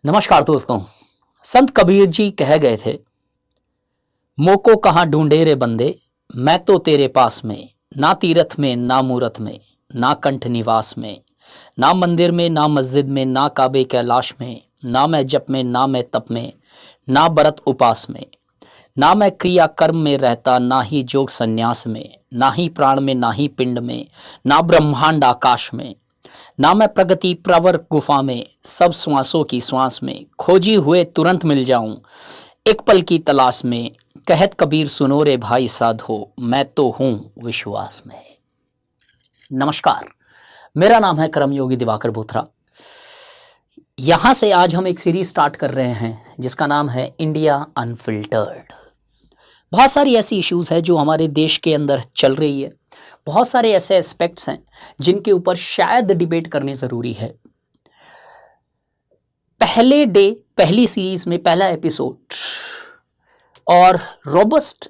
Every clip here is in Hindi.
नमस्कार दोस्तों। संत कबीर जी कह गए थे, मोको कहाँ ढूंढे रे बंदे, मैं तो तेरे पास में। ना तीरथ में ना मूरत में, ना कंठ निवास में, ना मंदिर में ना मस्जिद में, ना काबे कैलाश में, ना मैं जप में ना मैं तप में, ना बरत उपास में, ना मैं क्रिया कर्म में रहता, ना ही जोग संन्यास में, ना ही प्राण में ना ही पिंड में, ना ब्रह्मांड आकाश में, ना मैं प्रगति प्रवर गुफा में, सब श्वासों की श्वास में, खोजी हुए तुरंत मिल जाऊं एक पल की तलाश में। कहत कबीर सुनो रे भाई साधो, मैं तो हूं विश्वास में। नमस्कार, मेरा नाम है कर्मयोगी दिवाकर बोथरा। यहां से आज हम एक सीरीज स्टार्ट कर रहे हैं जिसका नाम है इंडिया अनफिल्टर्ड। बहुत सारी ऐसी इश्यूज है जो हमारे देश के अंदर चल रही है। बहुत सारे ऐसे एस्पेक्ट्स हैं जिनके ऊपर शायद डिबेट करनी ज़रूरी है। पहले डे, पहली सीरीज में पहला एपिसोड और robust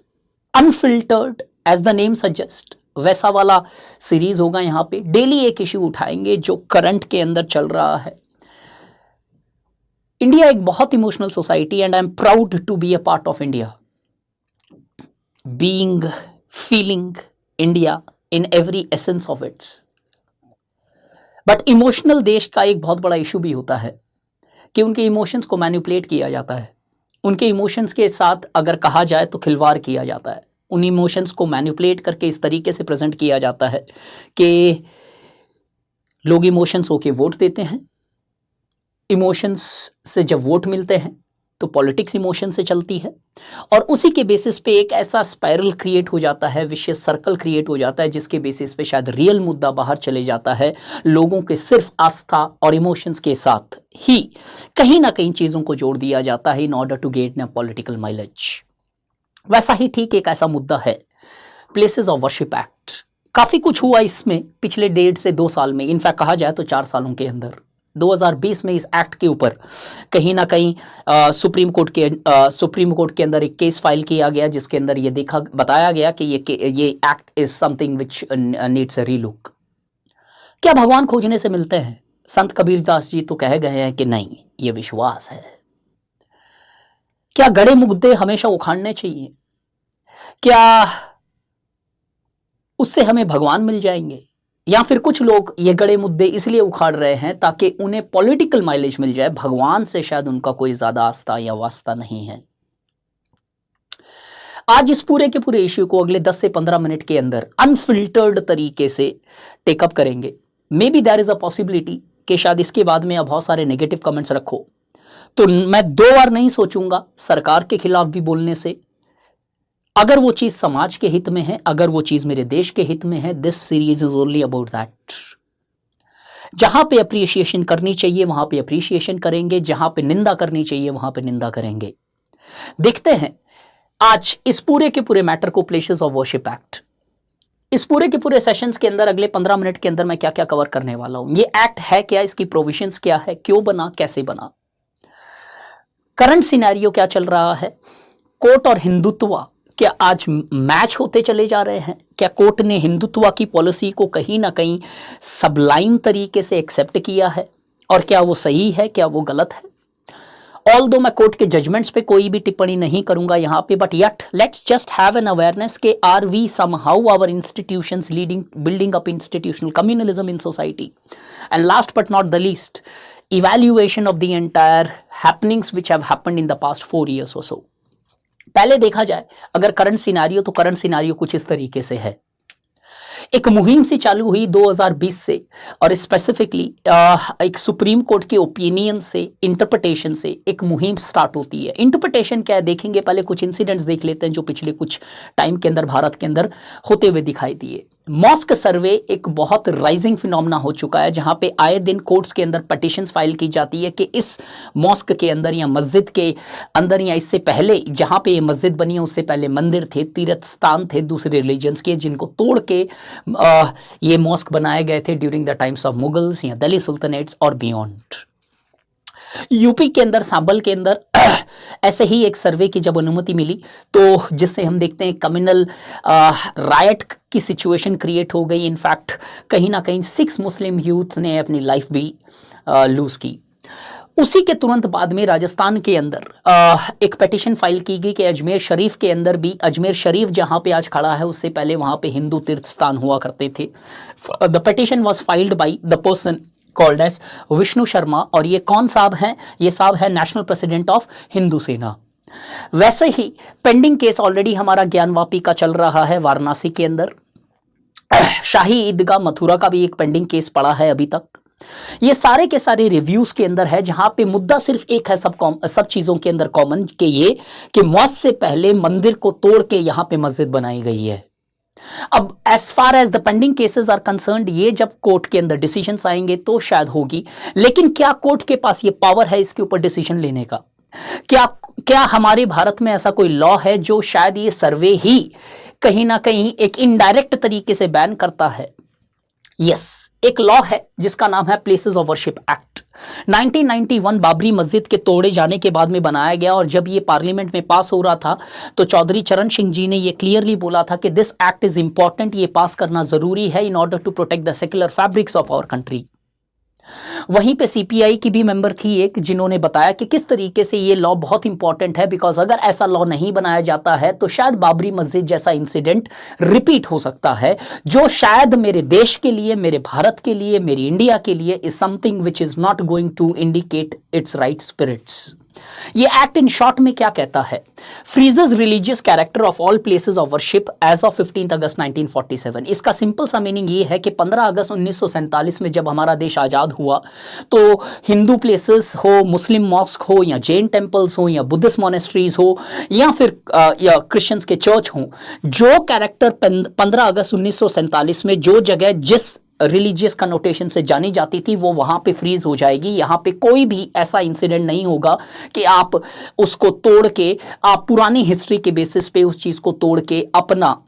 unfiltered as the name suggest वैसा वाला सीरीज होगा। यहाँ पे डेली एक इश्यू उठाएंगे जो करंट के अंदर चल रहा है। इंडिया एक बहुत emotional society and I am proud to be a part of India, being, feeling India in every essence of its. But emotional देश का एक बहुत बड़ा इशू भी होता है कि उनके इमोशंस को मैनिपुलेट किया जाता है। उनके इमोशंस के साथ अगर कहा जाए तो खिलवाड़ किया जाता है। उन इमोशंस को मैनिपुलेट करके इस तरीके से प्रेजेंट किया जाता है कि लोग इमोशंस होके वोट देते हैं। इमोशंस से जब वोट मिलते हैं तो पॉलिटिक्स इमोशन से चलती है और उसी के बेसिस पे एक ऐसा स्पाइरल क्रिएट हो जाता है, विशेष सर्कल क्रिएट हो जाता है जिसके बेसिस पे शायद रियल मुद्दा बाहर चले जाता है। लोगों के सिर्फ आस्था और इमोशंस के साथ ही कहीं ना कहीं चीज़ों को जोड़ दिया जाता है इन ऑर्डर टू गेट न पॉलिटिकल माइलेज। वैसा ही ठीक एक ऐसा मुद्दा है प्लेसेस ऑफ वर्शिप एक्ट। काफ़ी कुछ हुआ इसमें पिछले 1.5 से 2 साल में, इनफैक्ट कहा जाए तो 4 सालों के अंदर। 2020 में इस एक्ट के ऊपर कहीं ना कहीं सुप्रीम कोर्ट के अंदर एक केस फाइल किया गया जिसके अंदर ये बताया गया कि ये act is something which needs a relook. क्या भगवान खोजने से मिलते हैं? संत कबीर दास जी तो कह गए हैं कि नहीं, ये विश्वास है। क्या गड़े मुद्दे हमेशा उखाड़ने चाहिए? क्या उससे हमें भगवान मिल जाएंगे? या फिर कुछ लोग ये गड़े मुद्दे इसलिए उखाड़ रहे हैं ताकि उन्हें पॉलिटिकल माइलेज मिल जाए, भगवान से शायद उनका कोई ज्यादा आस्था या वास्ता नहीं है। आज इस पूरे के पूरे इश्यू को अगले 10 से 15 मिनट के अंदर अनफिल्टर्ड तरीके से टेकअप करेंगे। Maybe there is a possibility कि शायद इसके बाद में आप बहुत सारे नेगेटिव कमेंट्स रखो, तो मैं 2 बार नहीं सोचूंगा सरकार के खिलाफ भी बोलने से। अगर वो चीज समाज के हित में है, अगर वो चीज मेरे देश के हित में है, this series is only about that. जहां पे अप्रिशिएशन करनी चाहिए वहां पे अप्रिशिएशन करेंगे, जहां पे निंदा करनी चाहिए वहां पे निंदा करेंगे। देखते हैं आज इस पूरे के पूरे मैटर को, प्लेसेस ऑफ वर्शिप एक्ट, इस पूरे के पूरे सेशंस के अंदर अगले 15 मिनट के अंदर मैं क्या क्या कवर करने वाला हूं। ये एक्ट है क्या, इसकी प्रोविजंस क्या है, क्यों बना, कैसे बना, करंट सिनेरियो क्या चल रहा है, कोर्ट और हिंदुत्व क्या आज मैच होते चले जा रहे हैं? क्या कोर्ट ने हिंदुत्व की पॉलिसी को कहीं ना कहीं सबलाइन तरीके से एक्सेप्ट किया है और क्या वो सही है, क्या वो गलत है? ऑल दो मैं कोर्ट के जजमेंट्स पे कोई भी टिप्पणी नहीं करूंगा यहाँ पे, but yet let's just have an awareness के are we somehow our institutions leading building up institutional communalism in society, and last but not the least evaluation of the entire happenings which have happened in the past 4 years or so। पहले देखा जाए अगर करंट सिनारियो, तो करंट सिनारियो कुछ इस तरीके से है। एक मुहिम सी चालू हुई 2020 से और स्पेसिफिकली एक सुप्रीम कोर्ट के ओपिनियन से, इंटरप्रिटेशन से एक मुहिम स्टार्ट होती है। इंटरप्रिटेशन क्या है देखेंगे, पहले कुछ इंसिडेंट्स देख लेते हैं जो पिछले कुछ टाइम के अंदर भारत के अंदर होते हुए दिखाई दिए। मॉस्क सर्वे एक बहुत राइजिंग फिनोमेना हो चुका है जहां पे आए दिन कोर्ट्स के अंदर पटिशंस फाइल की जाती है कि इस मॉस्क के अंदर या मस्जिद के अंदर या इससे पहले जहां पे ये मस्जिद बनी है उससे पहले मंदिर थे, तीर्थ स्थान थे दूसरे रिलीजन्स के, जिनको तोड़ के ये मॉस्क बनाए गए थे during the times of Mughals या दिल्ली सुल्तनेट्स और बियॉन्ड। यूपी के अंदर, सांबल के अंदर ऐसे ही एक सर्वे की जब अनुमति मिली तो जिससे हम देखते हैं कम्युनल रायट की सिचुएशन क्रिएट हो गई। इनफैक्ट कहीं ना कहीं 6 मुस्लिम यूथ ने अपनी लाइफ भी लूज की। उसी के तुरंत बाद में राजस्थान के अंदर एक पिटीशन फाइल की गई कि अजमेर शरीफ के अंदर भी, अजमेर शरीफ जहां पे आज खड़ा है उससे पहले वहां पे हिंदू तीर्थ स्थान हुआ करते थे। The petition was filed by the person called as Vishnu Sharma, और ये कौन साहब हैं? ये साहब है नेशनल प्रेसिडेंट ऑफ हिंदू सेना। वैसे ही पेंडिंग केस ऑलरेडी हमारा ज्ञानवापी का चल रहा है वाराणसी के अंदर। शाही ईदगाह मथुरा का भी एक पेंडिंग केस पड़ा है अभी तक। ये सारे के सारे रिव्यूज के अंदर है, जहां पे मुद्दा सिर्फ एक है सब चीजों के अंदर कॉमन, कि ये कि मौत से पहले मंदिर को तोड़ के यहां पे मस्जिद बनाई गई है। अब as far as the pending cases are concerned, ये जब कोर्ट के अंदर डिसीजंस आएंगे तो शायद होगी, लेकिन क्या कोर्ट के पास ये पावर है इसके ऊपर डिसीजन लेने का? क्या हमारे भारत में ऐसा कोई लॉ है जो शायद ये सर्वे ही कहीं ना कहीं एक इनडायरेक्ट तरीके से बैन करता है? यस, एक लॉ है जिसका नाम है places of worship act. 1991 Babri मस्जिद के तोड़े जाने के बाद में बनाया गया, और जब ये पार्लियामेंट में पास हो रहा था तो चौधरी चरण सिंह जी ने ये क्लियरली बोला था कि दिस एक्ट इज इंपॉर्टेंट, ये पास करना जरूरी है in order to protect the secular fabrics of our country. वहीं पे सीपीआई की भी मेंबर थी एक, जिन्होंने बताया कि किस तरीके से ये लॉ बहुत इंपॉर्टेंट है, बिकॉज अगर ऐसा लॉ नहीं बनाया जाता है तो शायद बाबरी मस्जिद जैसा इंसिडेंट रिपीट हो सकता है, जो शायद मेरे देश के लिए, मेरे भारत के लिए, मेरी इंडिया के लिए is something which is not going to indicate its right spirits. ये एक्ट इन शॉर्ट में क्या कहता है? Freezes religious character of all places of worship as of 15 August 1947। इसका सिंपल सा मीनिंग ये है कि 15 अगस्त 1947 में जब हमारा देश आजाद हुआ तो हिंदू प्लेसेस हो, मुस्लिम मॉस्क हो, या जैन टेम्पल्स हो, या बुद्धिस्ट मोनेस्ट्रीज हो, या फिर या क्रिश्चियंस के चर्च हो, जो कैरेक्टर 15 अगस्त 1947 में जो जगह जिस रिलीजियस कनोटेशन से जानी जाती थी वो वहां पे फ्रीज हो जाएगी। यहां पे कोई भी ऐसा इंसिडेंट नहीं होगा कि आप उसको तोड़ के, आप पुरानी हिस्ट्री के बेसिस पे उस चीज को तोड़ के अपना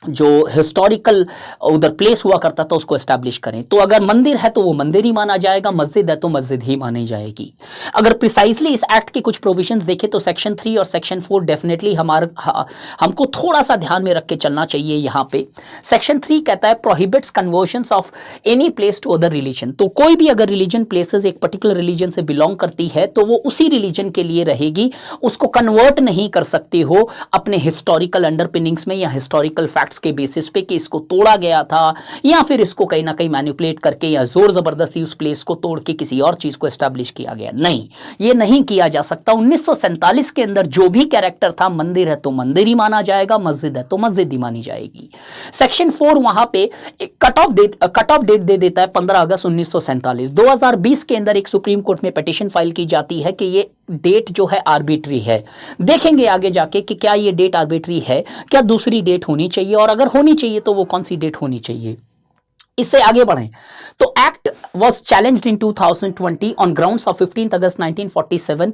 जो हिस्टोरिकल उधर प्लेस हुआ करता था उसको एस्टैब्लिश करें। तो अगर मंदिर है तो वो मंदिर ही माना जाएगा, मस्जिद है तो मस्जिद ही मानी जाएगी। अगर प्रिसाइसली इस एक्ट के कुछ प्रोविजंस देखें तो सेक्शन 3 और सेक्शन 4 डेफिनेटली हमको थोड़ा सा ध्यान में रख के चलना चाहिए। यहाँ पे सेक्शन 3 कहता है prohibits conversions of any place to other religion. तो कोई भी अगर रिलीजन प्लेसेस एक पर्टिकुलर रिलीजन से बिलोंग करती है तो वो उसी रिलीजन के लिए रहेगी, उसको कन्वर्ट नहीं कर सकती हो अपने हिस्टोरिकल अंडरपिनिंग्स में या हिस्टोरिकल फैक्ट के बेसिस पे कि इसको तोड़ा गया था या फिर इसको कहीं ना कहीं मैनिपुलेट करके या जोर जबरदस्ती उस प्लेस को तोड़ के किसी और चीज को एस्टैब्लिश किया गया। नहीं, ये नहीं किया जा सकता। 1947 के अंदर जो भी कैरेक्टर था, मंदिर है तो मंदिर ही माना जाएगा, मस्जिद है तो मस्जिद ही मानी जाएगी। सेक्शन 4 वहां पे कट ऑफ डेट दे देता है 15 अगस्त 1947। 2020 के अंदर एक सुप्रीम कोर्ट में पिटीशन फाइल की जाती है कि ये डेट जो है आर्बिट्री है। देखेंगे आगे जाके कि क्या ये डेट आर्बिट्री है, क्या दूसरी डेट होनी चाहिए, और अगर होनी चाहिए तो वो कौन सी डेट होनी चाहिए। इससे आगे बढ़ें तो act was challenged in 2020 on grounds of 15th August 1947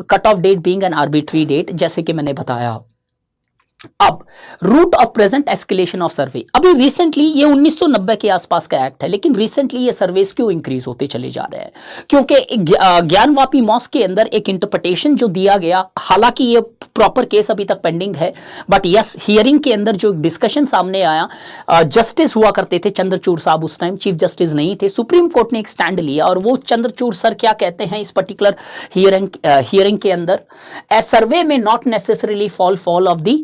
cut off date being an arbitrary date, जैसे कि मैंने बताया। अब root of present escalation of survey, अभी रिसेंटली ये 1990 के आसपास का एक्ट है, लेकिन रिसेंटली ये सर्वेस क्यों इंक्रीज होते चले जा रहे हैं? क्योंकि ज्ञानवापी मॉस्क के अंदर एक इंटरप्रिटेशन जो दिया गया, हालांकि ये प्रॉपर केस अभी तक पेंडिंग है, बट यस हियरिंग के अंदर जो डिस्कशन सामने आया, जस्टिस हुआ करते थे चंद्रचूड़ साहब, उस टाइम चीफ जस्टिस नहीं थे। सुप्रीम कोर्ट ने एक स्टैंड लिया और वो चंद्रचूड़ सर क्या कहते हैं इस पर्टिकुलर हियरिंग के अंदर, ए सर्वे में not necessarily fall of the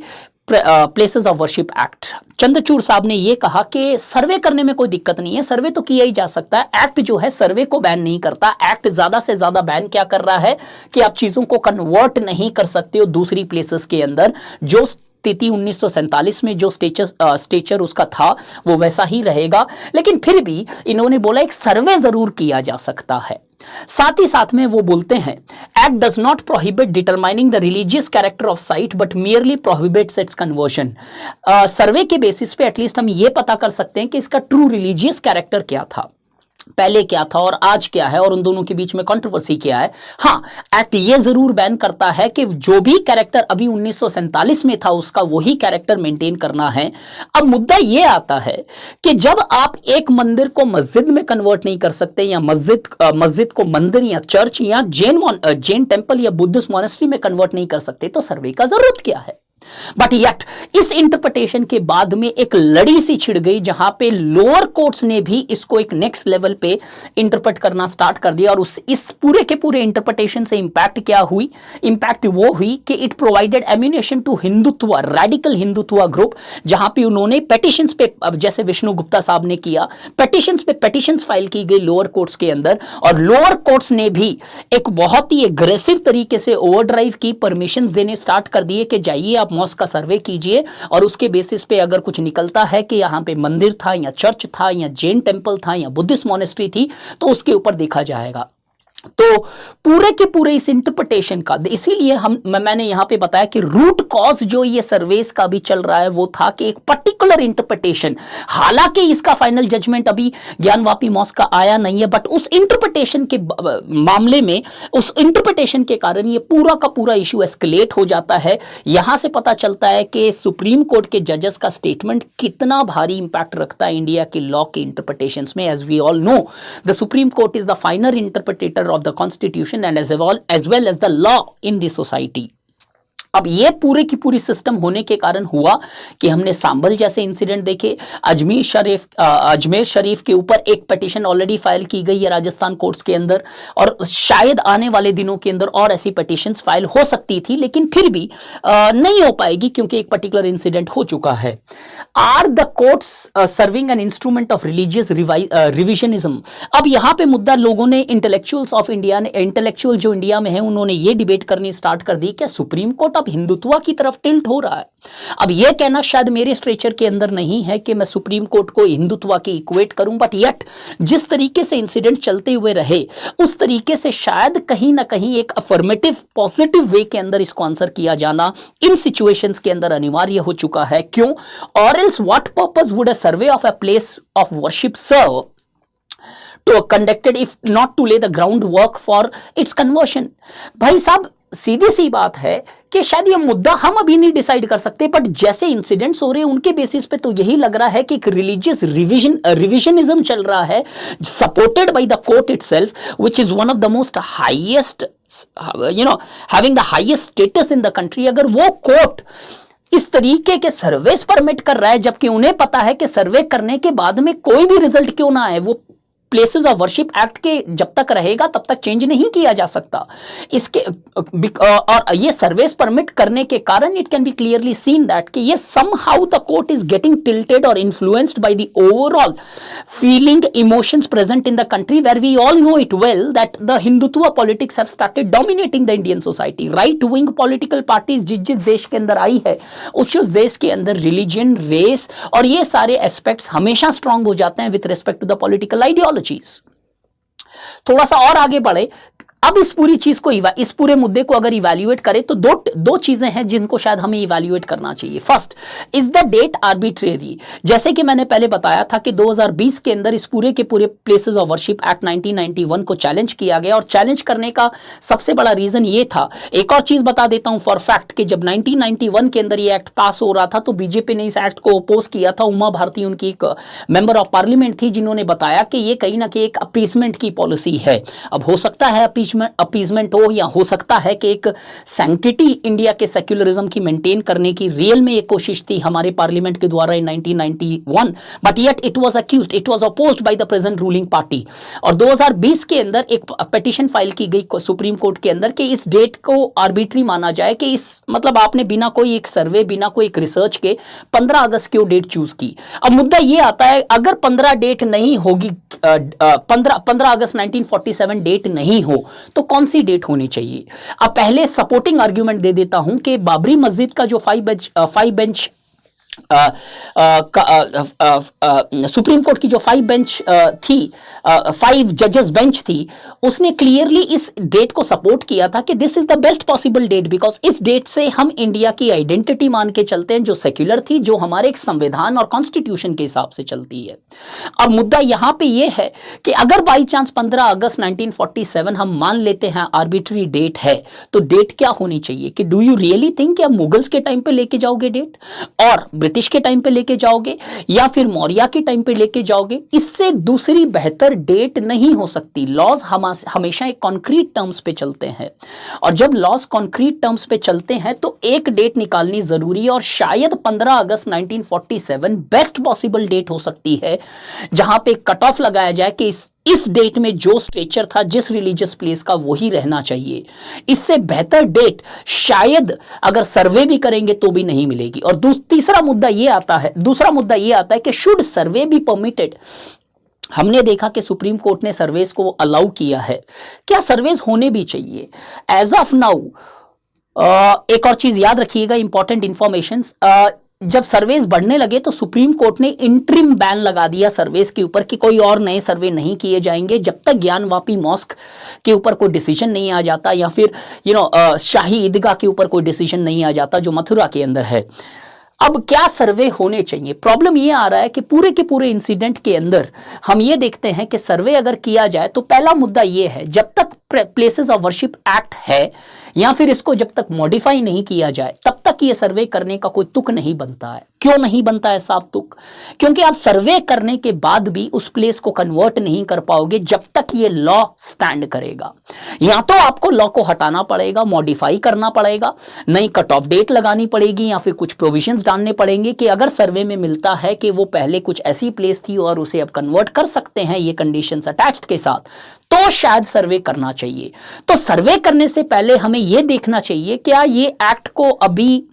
places of worship act. Chandrachud साहब ने यह कहा कि सर्वे करने में कोई दिक्कत नहीं है, सर्वे तो किया ही जा सकता है। एक्ट जो है सर्वे को बैन नहीं करता। एक्ट ज्यादा से ज्यादा बैन क्या कर रहा है कि आप चीजों को कन्वर्ट नहीं कर सकते हो दूसरी प्लेसेस के अंदर। जो स्थिति 1947 में जो स्टेचर उसका था वो वैसा ही रहेगा, लेकिन फिर भी इन्होंने बोला एक सर्वे जरूर किया जा सकता है। साथ ही साथ में वो बोलते हैं act does not prohibit determining the religious character of site but merely prohibits its conversion. Survey के बेसिस पे एटलीस्ट हम ये पता कर सकते हैं कि इसका ट्रू रिलीजियस कैरेक्टर क्या था, पहले क्या था और आज क्या है, और उन दोनों के बीच में कंट्रोवर्सी क्या है। हाँ, एक्ट ये जरूर बैन करता है कि जो भी कैरेक्टर अभी 1947 में था उसका वही कैरेक्टर मेंटेन करना है। अब मुद्दा ये आता है कि जब आप एक मंदिर को मस्जिद में कन्वर्ट नहीं कर सकते, या मस्जिद को मंदिर या चर्च या जैन टेम्पल या बुद्धिस्ट मोनेस्ट्री में कन्वर्ट नहीं कर सकते, तो सर्वे का जरूरत क्या है? बट यट इस इंटरप्रिटेशन के बाद में एक लड़ी सी छिड़ गई, जहां पे लोअर कोर्ट्स ने भी इसको एक नेक्स्ट लेवल पे इंटरप्रेट करना स्टार्ट कर दिया। और उस इस पूरे के पूरे इंटरप्रिटेशन से इंपैक्ट क्या हुई? इंपैक्ट वो हुई कि it provided ammunition to Hindutva, radical Hindutva group, जहां पे उन्होंने पेटिशंस पे, जैसे विष्णु गुप्ता साहब ने किया, पेटिशंस पे पेटिशंस फाइल की गई लोअर कोर्ट्स के अंदर, और लोअर कोर्ट्स ने भी एक बहुत ही एग्रेसिव तरीके से ओवरड्राइव की परमिशंस देने स्टार्ट कर दिए कि जाइए आप मॉस्क का सर्वे कीजिए, और उसके बेसिस पे अगर कुछ निकलता है कि यहाँ पे मंदिर था या चर्च था या जैन टेम्पल था या बुद्धिस्ट मॉनेस्ट्री थी, तो उसके ऊपर देखा जाएगा। तो पूरे के पूरे इस इंटरप्रिटेशन का, इसीलिए मैंने यहां पे बताया कि रूट कॉज जो ये सर्वेस का भी चल रहा है वो था कि एक पर्टिकुलर इंटरप्रिटेशन, हालांकि इसका फाइनल जजमेंट अभी ज्ञानवापी मॉस्क का आया नहीं है, बट उस इंटरप्रिटेशन के मामले में, उस इंटरप्रिटेशन के कारण ये पूरा का पूरा इशू एस्केलेट हो जाता है। यहां से पता चलता है कि सुप्रीम कोर्ट के जजेस का स्टेटमेंट कितना भारी इंपैक्ट रखता है इंडिया के लॉ के इंटरप्रिटेशंस में। As we all know, the Supreme Court is the final interpreter of the constitution and as well as the law in the society। अब ये पूरे की पूरी सिस्टम होने के कारण हुआ कि हमने सांभल जैसे इंसिडेंट देखे, अजमेर शरीफ के ऊपर एक पिटीशन ऑलरेडी फाइल की गई है राजस्थान कोर्ट्स के अंदर, और शायद आने वाले दिनों के अंदर और ऐसी पिटीशंस फाइल हो सकती थी, लेकिन फिर भी नहीं हो पाएगी क्योंकि एक पर्टिकुलर इंसिडेंट हो चुका है। Are the courts serving an instrument of religious revisionism? अब यहां पे मुद्दा, लोगों ने, इंटेलेक्चुअल्स ऑफ इंडिया ने, इंटेलेक्चुअल जो इंडिया में है, उन्होंने ये डिबेट करनी स्टार्ट कर दी कि सुप्रीम कोर्ट हिंदुत्व की तरफ टिल्ट हो रहा है। अब यह कहना शायद मेरे स्ट्रेचर के अंदर नहीं है कि मैं सुप्रीम कोर्ट को हिंदुत्व की इक्वेट करूं, बट यट जिस तरीके से इंसिडेंट चलते हुए रहे, उस तरीके से शायद कहीं ना कहीं एक अफर्मेटिव पॉजिटिव वे के अंदर इसको आंसर किया जाना इन सिचुएशंस के अंदर अनिवार्य हो चुका है। क्यों? और else what purpose would a survey of a place of worship serve to conducted if not to lay the groundwork for its conversion? भाई साहब, सीधी सी बात है कि शायद ये मुद्दा हम अभी नहीं डिसाइड कर सकते, बट जैसे इंसिडेंट्स हो रहे हैं उनके बेसिस पे तो यही लग रहा है कि एक रिलीजियस रिविजनिज्म चल रहा है, supported by the court itself, which is one of the most highest, having the highest status in the country. अगर वो कोर्ट इस तरीके के सर्वेस परमिट कर रहा है, जबकि उन्हें पता है कि सर्वे करने के बाद में कोई भी रिजल्ट क्यों ना आए, वो प्लेसेस ऑफ वर्शिप एक्ट के जब तक रहेगा तब तक चेंज नहीं किया जा सकता। इसके और ये सर्वेस परमिट करने के कारण it can be clearly seen that कि ये somehow the court is getting tilted और influenced by the overall feeling emotions present in the country, where we all know it well that the Hindutva politics have started dominating the Indian society. Right wing political parties जिस जिस देश के अंदर आई है, उस देश के अंदर रिलीजन, रेस और ये सारे एस्पेक्ट्स हमेशा स्ट्रांग हो जाते हैं with respect to the political ideology. थोड़ा सा और आगे बढ़े, अब इस पूरी चीज को, इस पूरे मुद्दे को अगर इवैल्यूएट करें तो दो चीजें हैं जिनको शायद हमें इवैल्यूएट करना चाहिए। First, is the date arbitrary? जैसे कि मैंने पहले बताया था कि 2020 के अंदर इस पूरे के पूरे प्लेसेस ऑफ वर्शिप एक्ट 1991 को चैलेंज किया गया, और चैलेंज करने का सबसे बड़ा रीजन ये था। एक और चीज बता देता हूं फॉर फैक्ट कि जब 1991 के अंदर ये एक्ट पास हो रहा था तो बीजेपी ने इस एक्ट को अपोज किया था। उमा भारती उनकी एक मेंबर ऑफ पार्लियामेंट थी जिन्होंने बताया कि ये कहीं ना कहीं एक अपीसमेंट की पॉलिसी है। अब हो सकता है अपीजमेंट हो, या हो सकता है कि एक सैंक्टिटी इंडिया के सेक्युलरिज्म की मेंटेन करने की रियल में एक कोशिश थी हमारे पार्लियामेंट के द्वारा इन 1991, but yet it was accused, it was opposed by the present ruling party. और 2020 के अंदर एक पिटीशन फाइल की गई सुप्रीम कोर्ट के अंदर कि इस डेट को आर्बिट्री माना जाए, कि इस मतलब आपने बिना कोई एक सर्वे, बिना कोई एक रिसर्च के 15 अगस्त क्यों डेट चूज की। अब मुद्दा ये आता है, अगर 15 डेट नहीं होगी, 15 अगस्त 1947 डेट नहीं हो तो कौन सी डेट होनी चाहिए? अब पहले सपोर्टिंग आर्ग्यूमेंट दे देता हूं कि बाबरी मस्जिद का जो 5 बेंच सुप्रीम कोर्ट की जो 5 बेंच थी, 5 जजेस बेंच थी, उसने क्लियरली इस डेट को सपोर्ट किया था कि this is the best possible date, because इस डेट से हम इंडिया की आइडेंटिटी मान के चलते हैं जो सेक्युलर थी, जो हमारे एक संविधान और कॉन्स्टिट्यूशन के हिसाब से चलती है। अब मुद्दा यहां पे यह है कि अगर बाई चांस 15 अगस्त 1947 हम मान लेते हैं आर्बिट्री डेट है, तो डेट क्या होनी चाहिए? कि डू यू रियली थिंक कि आप मुगल्स के टाइम पे लेके जाओगे डेट? और ब्रिटिश के टाइम पे लेके जाओगे या फिर मौर्य के टाइम पे लेके जाओगे, इससे दूसरी बेहतर डेट नहीं हो सकती। लॉज हमेशा एक कॉन्क्रीट टर्म्स पे चलते हैं, और जब लॉज कॉन्क्रीट टर्म्स पे चलते हैं तो एक डेट निकालनी जरूरी है, और शायद 15 अगस्त 1947 बेस्ट पॉसिबल डेट हो सकती है जहां पे कट ऑफ लगाया जाए कि इस डेट में जो स्ट्रेचर था जिस रिलीजियस प्लेस का वही रहना चाहिए। इससे बेहतर डेट शायद अगर सर्वे भी करेंगे तो भी नहीं मिलेगी। और दूसरा मुद्दा ये आता है कि शुड सर्वे बी परमिटेड। हमने देखा कि सुप्रीम कोर्ट ने सर्वेस को अलाउ किया है, क्या सर्वेस होने भी चाहिए? एज ऑफ नाउ एक और चीज याद रखिएगा, इंपॉर्टेंट इंफॉर्मेशन, जब सर्वेस बढ़ने लगे तो सुप्रीम कोर्ट ने इंट्रिम बैन लगा दिया सर्वेस के ऊपर कि कोई और नए सर्वे नहीं किए जाएंगे जब तक ज्ञानवापी मॉस्क के ऊपर कोई डिसीजन नहीं आ जाता, या फिर शाही ईदगाह के ऊपर कोई डिसीजन नहीं आ जाता जो मथुरा के अंदर है। अब क्या सर्वे होने चाहिए? प्रॉब्लम ये आ रहा है कि पूरे के पूरे इंसिडेंट के अंदर हम ये देखते हैं कि सर्वे अगर किया जाए तो पहला मुद्दा ये है, जब तक प्लेसेस ऑफ वर्शिप एक्ट है या फिर इसको जब तक मॉडिफाई नहीं किया जाए तब तक ये सर्वे करने का कोई तुक नहीं बनता है। क्यों नहीं बनता है साफ तुक? क्योंकि आप सर्वे करने के बाद भी उस प्लेस को कन्वर्ट नहीं कर पाओगे जब तक ये लॉ स्टैंड करेगा। या तो आपको लॉ को हटाना पड़ेगा, मॉडिफाई करना पड़ेगा, नई कट ऑफ डेट लगानी पड़ेगी, या फिर कुछ प्रोविजंस डालने पड़ेंगे कि अगर सर्वे में मिलता है कि वो पहले कुछ ऐसी प्लेस थी और उसे अब कन्वर्ट कर सकते हैं ये कंडीशंस अटैच्ड के साथ, तो शायद सर्वे करना चाहिए। तो सर्वे करने से पहले हमें यह देखना चाहिए क्या ये एक्ट को अभी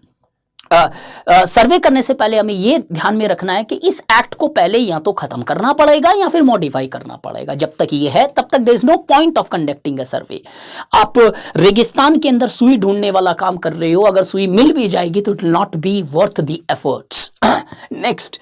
सर्वे करने से पहले हमें यह ध्यान में रखना है कि इस एक्ट को पहले या तो खत्म करना पड़ेगा या फिर मॉडिफाई करना पड़ेगा। जब तक ये है तब तक there is no point of conducting a survey. आप रेगिस्तान के अंदर सुई ढूंढने वाला काम कर रहे हो, अगर सुई मिल भी जाएगी तो it will not be worth the efforts. Next,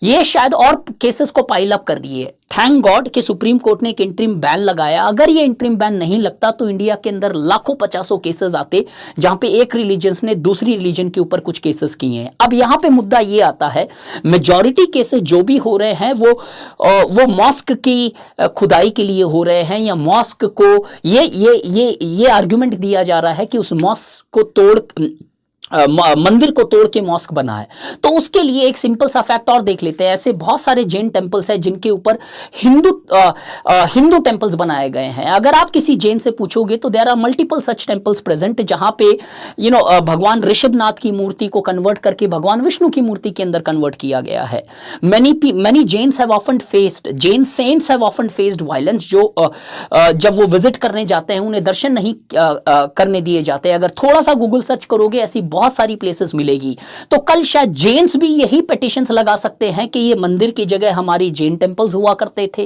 ये शायद और केसेस को पाइल अप कर रही है। थैंक गॉड कि सुप्रीम कोर्ट ने एक इंट्रिम बैन लगाया। अगर ये इंट्रिम बैन नहीं लगता तो इंडिया के अंदर लाखों पचासों केसेस आते जहां पे एक रिलीजन ने दूसरी रिलीजन के ऊपर कुछ केसेस किए हैं। अब यहां पे मुद्दा ये आता है, मेजॉरिटी केसेस जो भी हो रहे हैं वो मॉस्क की खुदाई के लिए हो रहे हैं, या मॉस्क को ये आर्गुमेंट दिया जा रहा है कि उस मॉस्क को तोड़ मंदिर को तोड़ के मॉस्क बना है। तो उसके लिए एक सिंपल सा फैक्ट और देख लेते हैं। ऐसे बहुत सारे जैन टेंपल्स हैं जिनके ऊपर हिंदू टेंपल्स बनाए गए हैं। अगर आप किसी जैन से पूछोगे तो there are multiple such temples present जहां पे भगवान ऋषभनाथ की मूर्ति को कन्वर्ट करके भगवान विष्णु की मूर्ति के अंदर कन्वर्ट किया गया है। many Jains have often faced, Jain saints have often faced violence, जो जब वो विजिट करने जाते हैं उन्हें दर्शन नहीं करने दिए जाते। अगर थोड़ा सा गूगल सर्च करोगे ऐसी बहुत सारी प्लेसेस मिलेगी। तो कल शायद जेन्स भी यही पिटीशंस लगा सकते हैं कि ये मंदिर की जगह हमारी जैन टेंपल्स हुआ करते थे।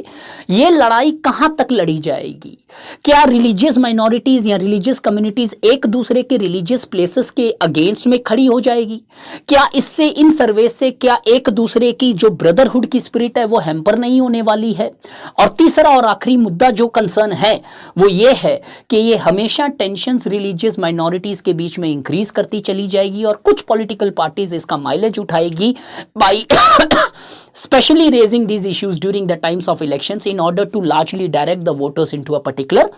ये लड़ाई कहां तक लड़ी जाएगी? क्या रिलीजियस माइनॉरिटीज या रिलीजियस कम्युनिटीज एक दूसरे के रिलीजियस प्लेसेस के अगेंस्ट में खड़ी हो जाएगी? क्या इससे, इन सर्वे से क्या एक दूसरे की जो ब्रदरहुड की स्पिरिट है वो हैम्पर नहीं होने वाली है? और तीसरा और आखिरी मुद्दा जो कंसर्न है वो ये है कि ये हमेशा टेंशंस रिलीजियस माइनॉरिटीज के बीच में इंक्रीज करती चली जाएगी, और कुछ पॉलिटिकल पार्टीज इसका माइलेज उठाएगी by specially raising these issues during the times of elections in order to largely direct the voters into a particular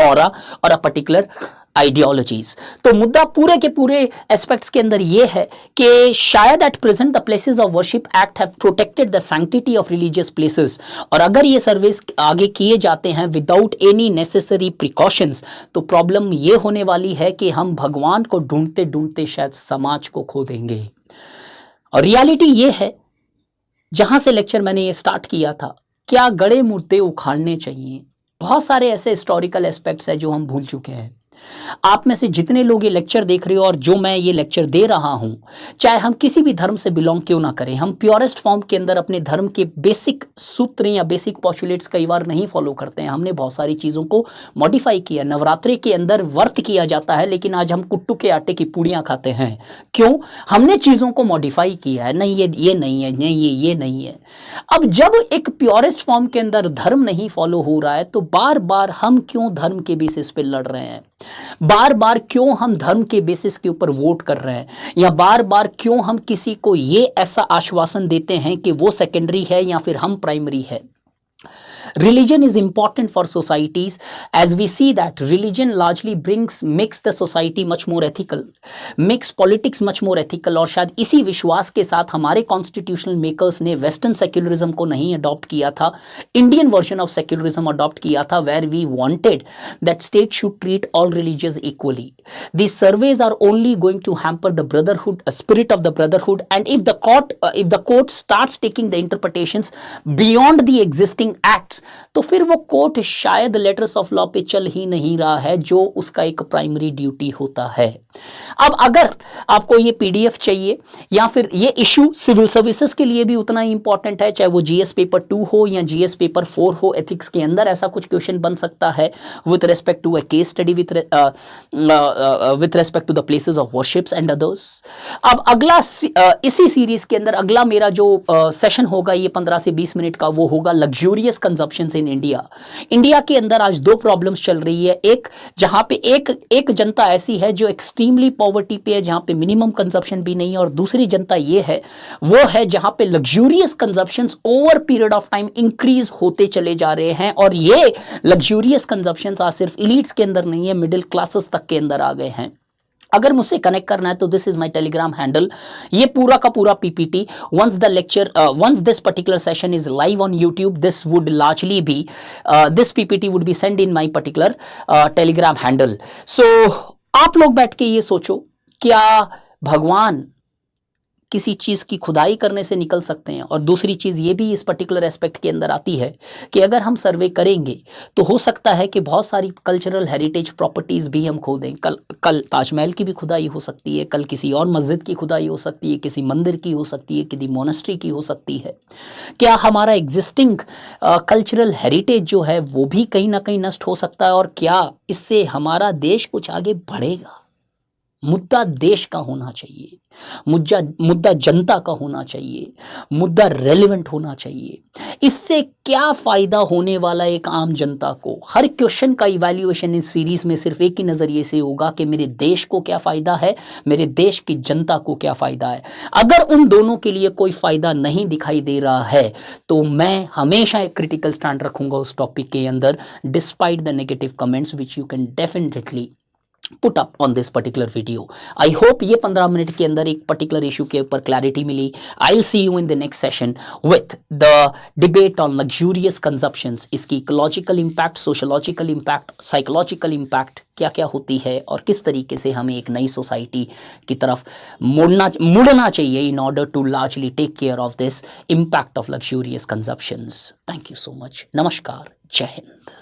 aura और अ पर्टिकुलर आइडियोलॉजीज। तो मुद्दा पूरे के पूरे एस्पेक्ट्स के अंदर यह है कि शायद at present the places of worship act have protected the sanctity of religious places, और अगर ये सर्विस आगे किए जाते हैं विदाउट एनी नेसेसरी प्रिकॉशंस तो प्रॉब्लम ये होने वाली है कि हम भगवान को ढूंढते ढूंढते शायद समाज को खो देंगे। और रियलिटी ये है, जहां से लेक्चर मैंने ये स्टार्ट किया था, क्या गड़े मुर्दे उखाड़ने चाहिए? बहुत सारे ऐसे हिस्टोरिकल एस्पेक्ट्स हैं जो हम भूल चुके हैं। आप में से जितने लोग ये लेक्चर देख रहे हो और जो मैं ये लेक्चर दे रहा हूं, चाहे हम किसी भी धर्म से बिलोंग क्यों ना करें, हम प्योरेस्ट फॉर्म के अंदर अपने धर्म के बेसिक सूत्र या बेसिक पॉस्टुलेट्स कई बार नहीं फॉलो करते हैं। हमने बहुत सारी चीज़ों को मॉडिफाई किया। नवरात्रि के अंदर व्रत किया जाता है, लेकिन आज हम कुट्टू के आटे की पूड़ियाँ खाते हैं। क्यों? हमने चीज़ों को मॉडिफाई किया है। नहीं ये नहीं है, नहीं ये नहीं है। अब जब एक प्योरेस्ट फॉर्म के अंदर धर्म नहीं फॉलो हो रहा है तो बार बार हम क्यों धर्म के बेसिस पे लड़ रहे हैं? बार बार क्यों हम धर्म के बेसिस के ऊपर वोट कर रहे हैं? या बार बार क्यों हम किसी को ये ऐसा आश्वासन देते हैं कि वो सेकेंडरी है या फिर हम प्राइमरी है? Religion is important for societies, as we see that religion largely makes the society much more ethical, makes politics much more ethical. और शायद इसी विश्वास के साथ हमारे कॉन्स्टिट्यूशनल मेकर्स ने वेस्टर्न सेक्युलरिज्म को नहीं अडॉप्ट किया था, Indian version of secularism adopt किया था, where we wanted that state should treat all religious equally. These surveys are only going to hamper the brotherhood, spirit of the brotherhood, and if the court starts taking the interpretations beyond the existing acts, तो फिर वो कोर्ट शायद लेटर्स ऑफ लॉ पे चल ही नहीं रहा है, जो उसका एक प्राइमरी ड्यूटी होता है. अब अगर आपको ये पीडीएफ चाहिए या फिर ये इशू सिविल सर्विसेज के लिए भी उतना ही इंपॉर्टेंट है, चाहे वो जीएस पेपर 2 हो या जीएस पेपर 4 हो, एथिक्स के अंदर ऐसा कुछ क्वेश्चन बन सकता है with respect to a case study with respect to the places of worships and others. अब अगला इसी सीरीज के अंदर अगला मेरा जो सेशन होगा ये 15 से 20 मिनट का, वो होगा luxurious consumptions in India. India के अंदर आज दो प्रॉब्लम्स चल रही है. एक जहां पे एक जनता ऐसी है जो एक्सट्रीमली पॉवर्टी पे है, जहां पे मिनिमम कंजप्शन भी नहीं है, और दूसरी जनता ये है वो है जहां पे luxurious consumptions over period of time increase होते चले जा रहे हैं. और ये लग्जूरियस कंजप्शंस आज सिर्फ इलीट्स के अंदर नहीं है, मिडिल क्लासेस तक के अंदर आ गए हैं. अगर मुझसे कनेक्ट करना है तो this is my Telegram handle. ये पूरा का पूरा PPT once this particular session is live on YouTube, this would largely be this PPT would be sent in my particular telegram handle. So आप लोग बैठ के ये सोचो, क्या भगवान किसी चीज़ की खुदाई करने से निकल सकते हैं? और दूसरी चीज़ ये भी इस पर्टिकुलर एस्पेक्ट के अंदर आती है कि अगर हम सर्वे करेंगे तो हो सकता है कि बहुत सारी कल्चरल हेरिटेज प्रॉपर्टीज़ भी हम खो दें. कल ताजमहल की भी खुदाई हो सकती है, कल किसी और मस्जिद की खुदाई हो सकती है, किसी मंदिर की हो सकती है, किसी मोनेस्ट्री की हो सकती है. क्या हमारा एग्जिस्टिंग कल्चरल हेरिटेज जो है वो भी कहीं ना कहीं नष्ट हो सकता है? और क्या इससे हमारा देश कुछ आगे बढ़ेगा? मुद्दा देश का होना चाहिए, मुद्दा जनता का होना चाहिए, मुद्दा रेलेवेंट होना चाहिए. इससे क्या फायदा होने वाला एक आम जनता को? हर क्वेश्चन का इवैल्यूएशन इस सीरीज में सिर्फ एक ही नजरिए से होगा कि मेरे देश को क्या फायदा है, मेरे देश की जनता को क्या फायदा है. अगर उन दोनों के लिए कोई फायदा नहीं दिखाई दे रहा है तो मैं हमेशा एक क्रिटिकल स्टैंड रखूंगा उस टॉपिक के अंदर, despite the negative comments which you can definitely put up on this particular video. I hope ये 15 मिनट के अंदर एक पर्टिकुलर इशू के ऊपर क्लैरिटी मिली. I will see you in the next session with the debate on luxurious consumptions. इसकी ecological impact, sociological impact, psychological impact क्या क्या होती है, और किस तरीके से हमें एक नई सोसाइटी की तरफ मुड़ना चाहिए in order to largely take care of this impact of luxurious consumptions. Thank you so much. नमस्कार. जय हिंद.